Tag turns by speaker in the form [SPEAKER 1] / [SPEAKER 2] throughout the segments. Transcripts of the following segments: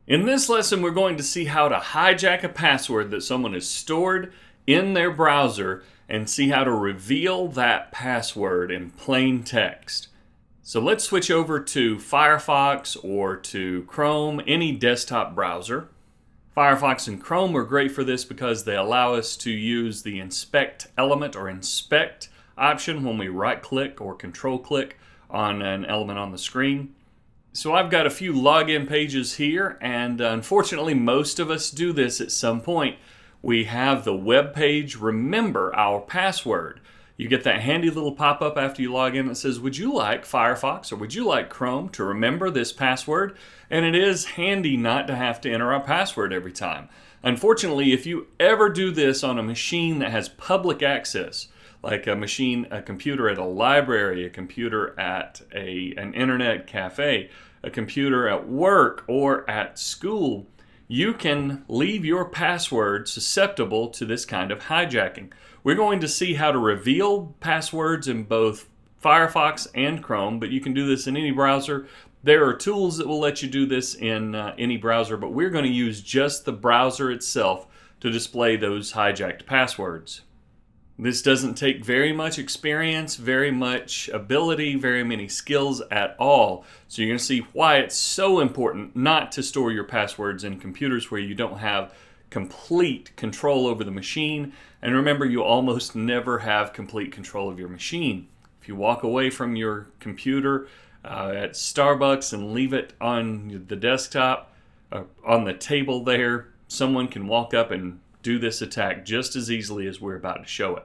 [SPEAKER 1] In this lesson, we're going to see how to hijack a password that someone has stored in their browser and see how to reveal that password in plain text. So let's switch over to Firefox or to Chrome, any desktop browser. Firefox and Chrome are great for this because they allow us to use the inspect element or inspect option when we right click or control click on an element on the screen. So I've got a few login pages here, and unfortunately most of us do this at some point. We have the web page remember our password. You get that handy little pop-up after you log in that says, would you like Firefox or would you like Chrome to remember this password? And it is handy not to have to enter a password every time. Unfortunately, if you ever do this on a machine that has public access, like a computer at a library, a computer at an internet cafe, a computer at work or at school, you can leave your password susceptible to this kind of hijacking. We're going to see how to reveal passwords in both Firefox and Chrome, but you can do this in any browser. There are tools that will let you do this in any browser, but we're going to use just the browser itself to display those hijacked passwords. This doesn't take very much experience, very much ability, very many skills at all. So you're going to see why it's so important not to store your passwords in computers where you don't have complete control over the machine. And remember, you almost never have complete control of your machine. If you walk away from your computer at Starbucks and leave it on the desktop, on the table there, someone can walk up and do this attack just as easily as we're about to show it.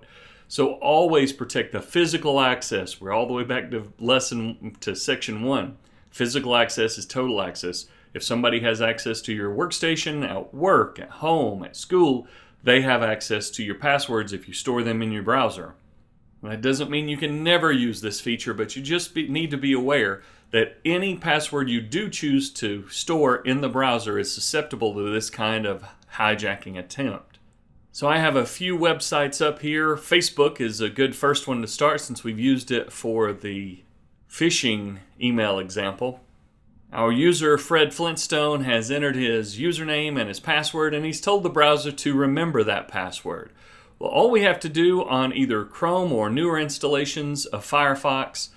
[SPEAKER 1] So always protect the physical access. We're all the way back to section 1. Physical access is total access. If somebody has access to your workstation, at work, at home, at school, they have access to your passwords if you store them in your browser. That doesn't mean you can never use this feature, but you just need to be aware that any password you do choose to store in the browser is susceptible to this kind of hijacking attempt. So I have a few websites up here. Facebook is a good first one to start since we've used it for the phishing email example. Our user Fred Flintstone has entered his username and his password, and he's told the browser to remember that password. Well, all we have to do on either Chrome or newer installations of Firefox,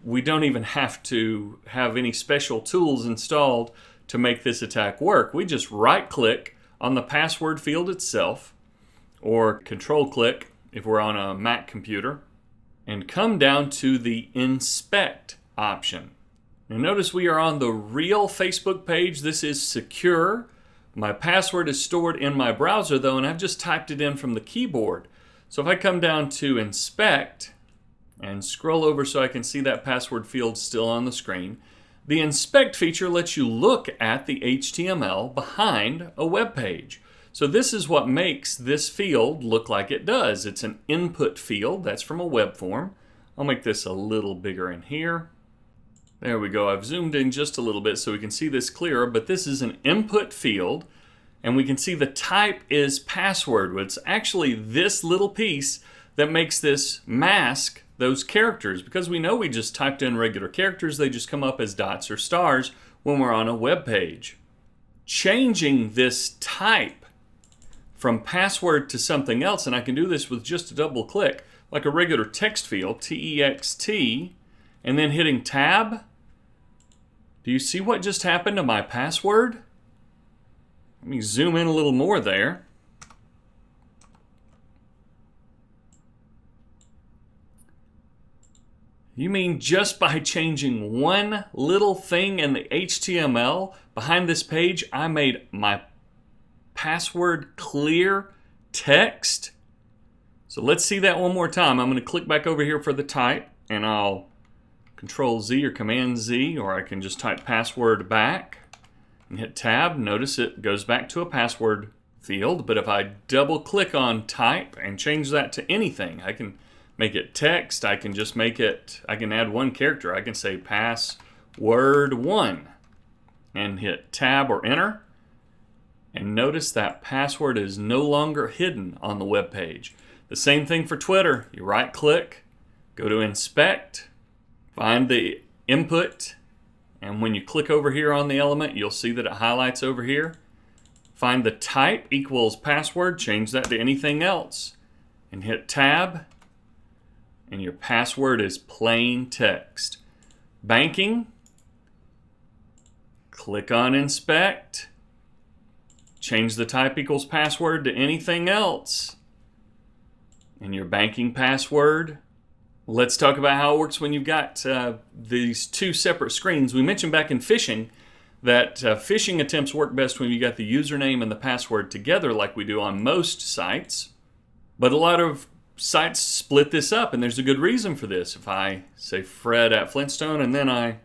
[SPEAKER 1] we don't even have to have any special tools installed to make this attack work. We just right-click on the password field itself, or control-click if we're on a Mac computer, and come down to the Inspect option. Now notice we are on the real Facebook page. This is secure. My password is stored in my browser though, and I've just typed it in from the keyboard. So if I come down to Inspect and scroll over so I can see that password field still on the screen, the Inspect feature lets you look at the HTML behind a web page. So this is what makes this field look like it does. It's an input field. That's from a web form. I'll make this a little bigger in here. There we go. I've zoomed in just a little bit so we can see this clearer, but this is an input field, and we can see the type is password. It's actually this little piece that makes this mask those characters, because we know we just typed in regular characters. They just come up as dots or stars when we're on a web page. Changing this type from password to something else, and I can do this with just a double click, like a regular text field, T-E-X-T, and then hitting tab. Do you see what just happened to my password? Let me zoom in a little more there. You mean just by changing one little thing in the HTML behind this page, I made my password clear text? So let's see that one more time. I'm going to click back over here for the type, and I'll Control Z or Command Z, or I can just type password back and hit tab. Notice it goes back to a password field, but if I double click on type and change that to anything, I can make it text. I can just make it, I can add one character. I can say password1 and hit tab or enter. And notice that password is no longer hidden on the web page. The same thing for Twitter. You right click, go to inspect, find the input And when you click over here on the element, you'll see that it highlights over here. Find the type equals password, change that to anything else, and hit tab, and your password is plain text. Banking, click on inspect, change the type equals password to anything else, and your banking password. Let's talk about how it works when you've got these two separate screens. We mentioned back in phishing that phishing attempts work best when you got the username and the password together like we do on most sites. But a lot of sites split this up, and there's a good reason for this. If I say Fred at Flintstone and then I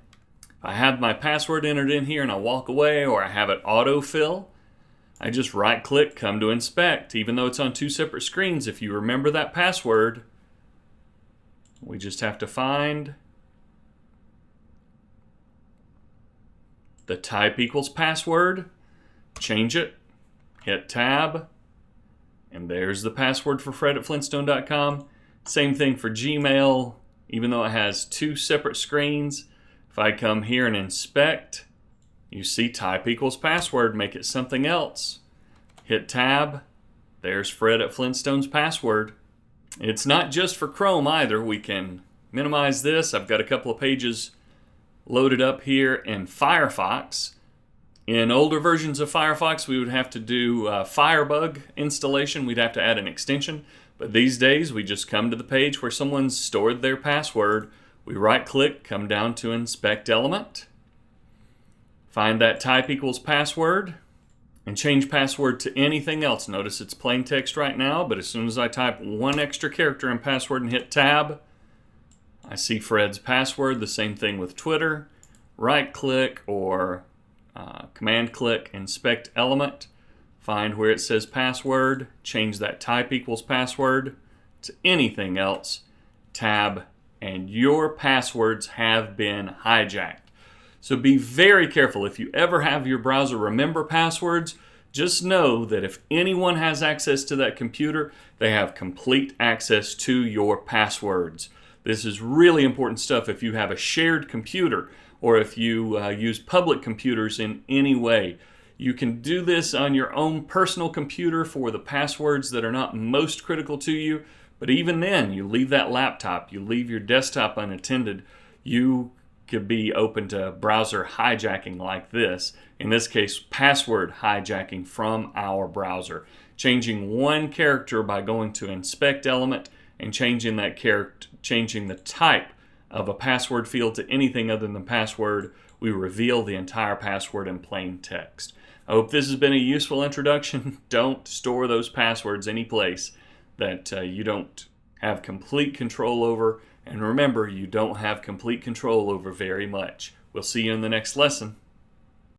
[SPEAKER 1] have my password entered in here and I walk away, or I have it autofill, I just right click, come to inspect. Even though it's on two separate screens, if you remember that password, we just have to find the type equals password, change it, hit tab, and there's the password for Fred at Flintstone.com. Same thing for Gmail, even though it has two separate screens. If I come here and inspect, you see type equals password, make it something else. Hit tab, there's Fred at Flintstone's password. It's not just for Chrome either. We can minimize this. I've got a couple of pages loaded up here in Firefox. In older versions of Firefox, we would have to do Firebug installation. We'd have to add an extension. But these days, we just come to the page where someone's stored their password. We right-click, come down to Inspect Element, find that type equals password, and change password to anything else. Notice it's plain text right now, but as soon as I type one extra character in password and hit tab, I see Fred's password. The same thing with Twitter. Right-click or command-click, Inspect Element, find where it says password, change that type equals password to anything else, tab, and your passwords have been hijacked. So be very careful. If you ever have your browser remember passwords, just know that if anyone has access to that computer, they have complete access to your passwords. This is really important stuff if you have a shared computer or if you use public computers in any way. You can do this on your own personal computer for the passwords that are not most critical to you, but even then, you leave that laptop, you leave your desktop unattended, you could be open to browser hijacking like this. In this case, password hijacking from our browser. Changing one character by going to Inspect Element and changing that character, changing the type of a password field to anything other than password, we reveal the entire password in plain text. I hope this has been a useful introduction. Don't store those passwords any place that you don't have complete control over. And remember, you don't have complete control over very much. We'll see you in the next lesson.